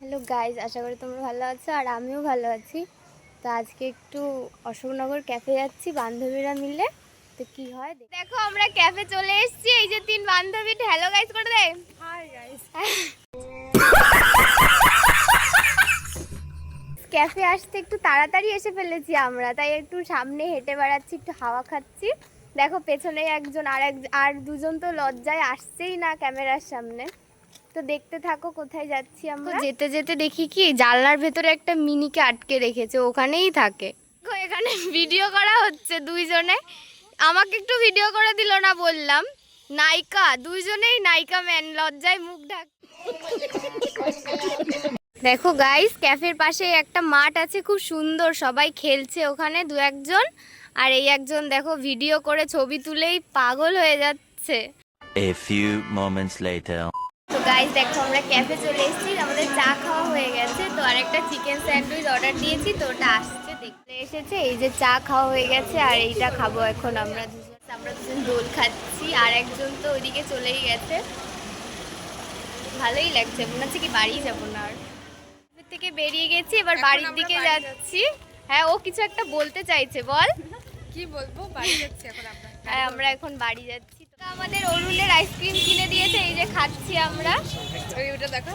Hello guys, আশা করি তোমরা ভালো আছো আর আমিও ভালো আছি। তো আজকে একটু অশোকনগর ক্যাফে যাচ্ছি বান্ধবীরা মিলে। তো কি হয় দেখো, আমরা ক্যাফে চলে এসেছি। এই যে তিন বান্ধবী, হ্যালো গাইজ করে দে। Hi guys. ক্যাফে আসতে একটু তাড়াতাড়ি এসে ফেলেছি আমরা, তাই একটু সামনে হেঁটে বেড়াচ্ছি, একটু হাওয়া খাচ্ছি। দেখো পেছনে একজন আর দুজন তো লজ্জায় আসছেই না ক্যামেরার সামনে। তো দেখতে থাকো কোথায় যাচ্ছি আমরা। যেতে যেতে দেখি কি জানলার ভেতরে একটা মিনিকে আটকে রেখেছে, ওখানেই থাকে। এখানে ভিডিও করা হচ্ছে দুইজনে, আমাকে একটু ভিডিও করে দিল না, বললাম নায়িকা, দুইজনেই নায়িকা ম্যান, লজ্জায় মুখ ঢাক। দেখো গাইস, ক্যাফের পাশে একটা মাঠ আছে, খুব সুন্দর, সবাই খেলছে ওখানে দু একজন। আর এই একজন দেখো ভিডিও করে ছবি তুলেই পাগল হয়ে যাচ্ছে। A few moments later. তো গাইস দেখো, আমরা ক্যাফে চলে এসেছি, আমাদের চা খাওয়া হয়ে গেছে। তো আর একটা চিকেন স্যান্ডউইচ অর্ডার দিয়েছি, তো ওটা আসছে, দেখতে এসেছে। এই যে চা খাওয়া হয়ে গেছে আর এইটা খাবো এখন আমরা দুজন রোল খাচ্ছি। আর একজন তো ওইদিকে চলেই গেছে। ভালোই লাগছে, মনে হচ্ছে কি বাড়ি যাবো না। আর থেকে বেরিয়ে গেছি, এবার বাড়ির দিকে যাচ্ছি। হ্যাঁ, ও কিছু একটা বলতে চাইছে, বল। কি বলবো, বাড়ি যাচ্ছি এখন আমরা। হ্যাঁ, আমরা এখন বাড়ি যাচ্ছি। তো আমাদের অরুণের আইসক্রিম কিনে দিয়েছে, এই যে খাচ্ছি আমরা। ওটা দেখো।